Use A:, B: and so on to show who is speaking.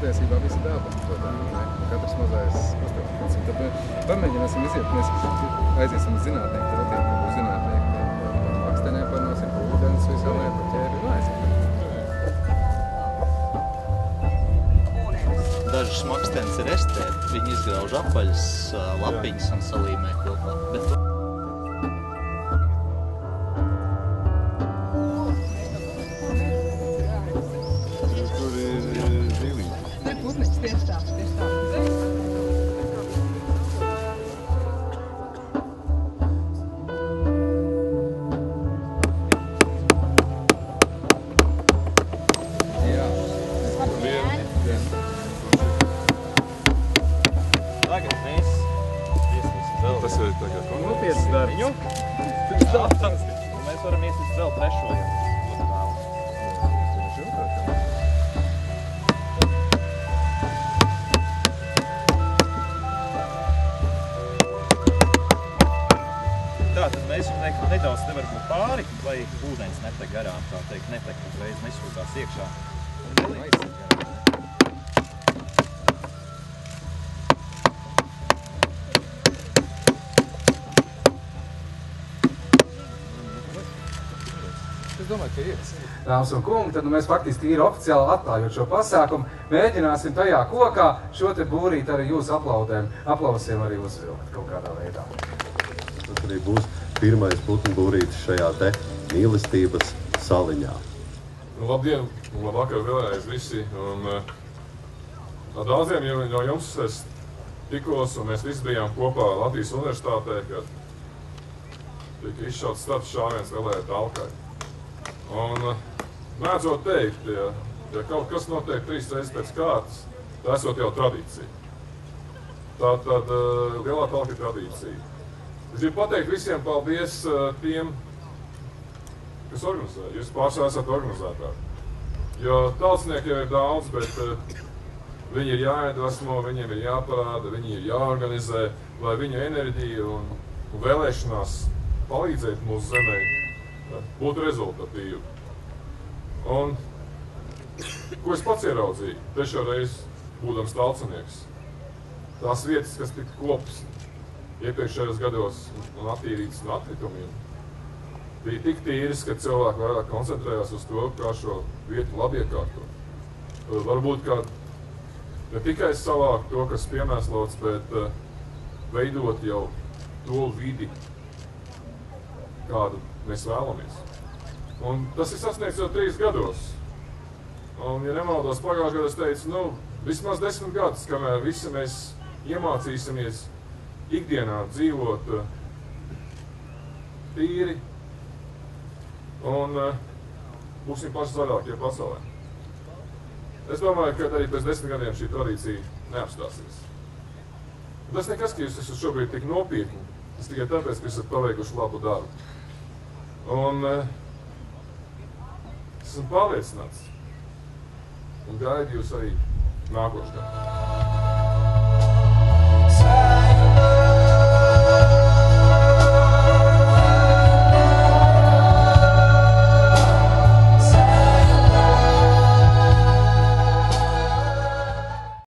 A: patiesībā visi daba, katrs mazais uztevums. Tad pamēģināsim iziet, mēs aiziesim uz zinātnieku, tad attiekam uz zinātnieku par makstenēm parunāsim, par ūdens visām lietām, par ķēri, aiziesim.
B: Dažas makstenes ir estēti, viņi izgrauž apaļas lapiņas un salīmē kopā. Bet
C: Tas ir tagad
A: nopietns darbs.
B: Un mēs varam iesist vēl trešo, ja būtu vēlas. Tā, tad mēs nedaudz nevar būt pāri, lai ūdens netek garām, tā teikt, netek uzreiz nesūtās iekšā. Un
A: Es domāju, ka ir. Dāmas un kungi, tad mēs faktiski ir oficiāli atklājot šo pasākumu, mēģināsim tajā kokā šo te būrīt arī jūsu aplausiem arī uzvilkt kaut kādā veidā.
D: Tas arī būs pirmais putnu būrītis šajā te mīlestības saliņā.
C: Labdien un labvakar vēlreiz visi. Un ar daudziem no jums es tikos un mēs visi bijām kopā Latvijas universitātē, kad tika izšauts starts šāviens vēlējai talkai. Un mēdzot teikt, ja kaut kas notiek 3 reizes pēc kārtas, tā esot jau tradīcija. Tātad lielā talka ir tradīcija. Es gribu pateikt visiem paldies tiem, kas organizē. Jūs pārsvarā esat organizētāji. Jo tautsnieki jau ir daudz, bet viņi ir jāiedvesmo, viņiem ir jāparāda, viņi ir jāorganizē, lai viņu enerģija un vēlēšanās palīdzēt mūsu zemē būtu rezultatīvi. Un, ko es pats ieraudzīju, trešo reizi būdams tautsnieks, tās vietas, kas tika koptas iepriekšējos gados un attīrītas no atkritumiem, bija tik tīras, ka cilvēki vairāk koncentrējās uz to, kā šo vietu labi iekārtot. Varbūt kā ne tikai savākt to, kas piemēslots, bet veidot jau to vidi, kādu mēs vēlamies. Un tas ir sasniegts jau 3 gados. Un, ja nemaldos, pagājušajā gadā es teicu, vismaz 10 gadus, kamēr visi mēs iemācīsimies ikdienā dzīvot tīri un būsim paši zaļākie pasaulē. Es domāju, ka arī pēc 10 gadiem šī tradīcija neapstāsies. Tas nekas, ka jūs esat šobrīd tik nopietni, tas tikai tāpēc, ka esat paveikuši labu darbu. Un esmu pārliecināts un gaidu jūs arī nākošajā gadā.